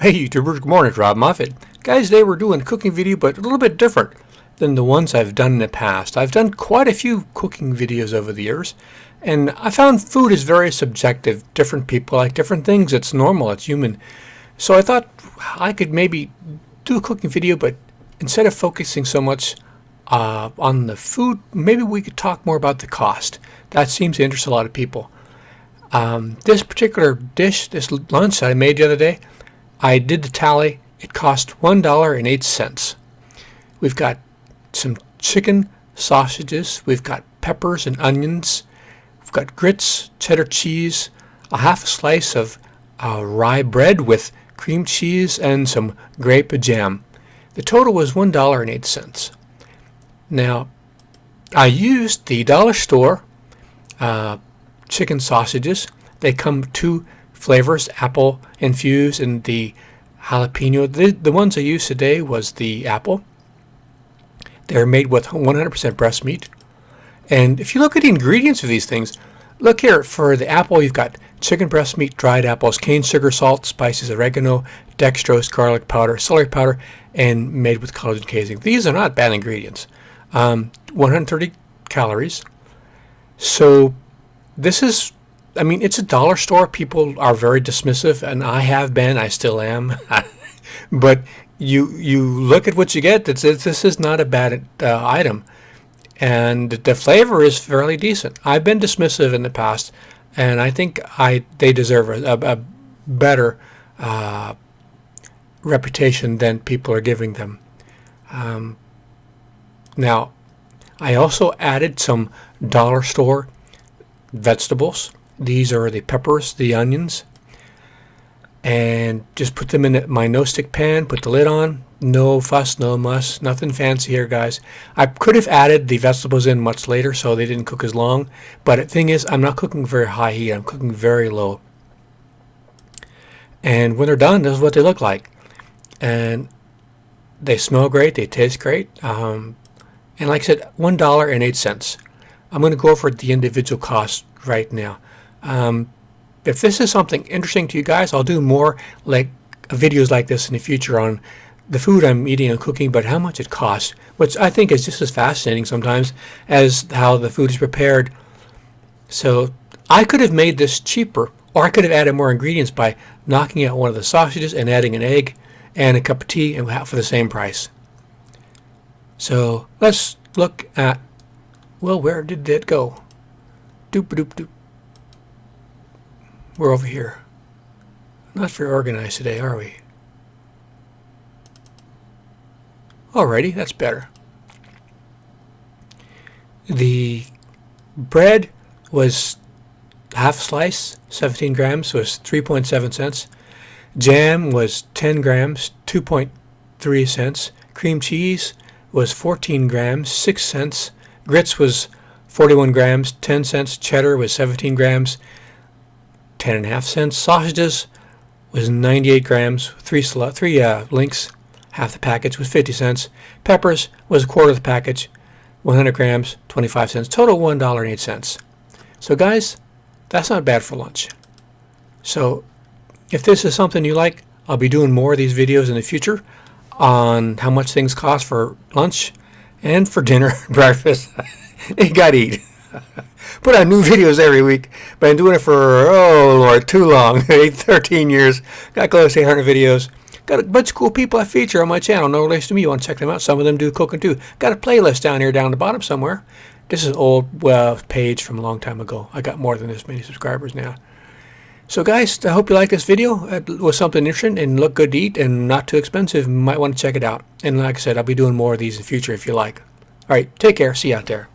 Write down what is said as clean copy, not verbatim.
Hey YouTubers, good morning, it's Robb Moffett. Guys, today we're doing a cooking video, but a little bit different than the ones I've done in the past. I've done quite a few cooking videos over the years, and I found food is very subjective. Different people like different things. It's normal, it's human. So I thought I could maybe do a cooking video, but instead of focusing so much on the food, maybe we could talk more about the cost. That seems to interest a lot of people. This particular dish, this lunch that I made the other day, I did the tally. It cost $1.08. We've got some chicken sausages. We've got peppers and onions. We've got grits, cheddar cheese, a half a slice of rye bread with cream cheese, and some grape jam. The total was $1.08. Now, I used the dollar store chicken sausages. They come two flavors, apple infused and the jalapeno. The ones I used today was the apple. They're made with 100% breast meat. And if you look at the ingredients of these things, look here. For the apple, you've got chicken breast meat, dried apples, cane sugar, salt, spices, oregano, dextrose, garlic powder, celery powder, and made with collagen casing. These are not bad ingredients. 130 calories. So this is, I mean, it's a dollar store. People are very dismissive, and I have been. I still am. But you look at what you get. This is not a bad item, and the flavor is fairly decent. I've been dismissive in the past, and I think they deserve a better reputation than people are giving them. Now, I also added some dollar store vegetables. These are the peppers, the onions, and just put them in my no-stick pan, put the lid on. No fuss, no muss, nothing fancy here, guys. I could have added the vegetables in much later so they didn't cook as long, but the thing is, I'm not cooking very high heat. I'm cooking very low. And when they're done, this is what they look like. And they smell great, they taste great. And like I said, $1.08. I'm going to go over the individual costs right now. If this is something interesting to you guys, I'll do more like videos like this in the future on the food I'm eating and cooking, but how much it costs, which I think is just as fascinating sometimes as how the food is prepared. So I could have made this cheaper, or I could have added more ingredients by knocking out one of the sausages and adding an egg and a cup of tea and for the same price. So let's look at, well, where did it go? Doop-a-doop-doop. We're over here. Not very organized today, are we? Alrighty, that's better. The bread was half slice, 17 grams, was 3.7 cents. Jam was 10 grams, 2.3 cents. Cream cheese was 14 grams, 6 cents. Grits was 41 grams, 10 cents. Cheddar was 17 grams, 10.5 cents. Sausages was 98 grams, three links. Half the package was 50 cents. Peppers was a quarter of the package, 100 grams, 25 cents. Total $1.08. So guys, that's not bad for lunch. So if this is something you like, I'll be doing more of these videos in the future on how much things cost for lunch and for dinner, breakfast. You gotta eat. Put out new videos every week. Been doing it for, oh Lord, too long. 13 years. Got close to 800 videos. Got a bunch of cool people I feature on my channel. No relation to me. You want to check them out. Some of them do cooking too. Got a playlist down here down the bottom somewhere. This is an old page from a long time ago. I got more than this many subscribers now. So guys, I hope you like this video. It was something interesting and looked good to eat and not too expensive. You might want to check it out. And like I said, I'll be doing more of these in the future if you like. All right, take care. See you out there.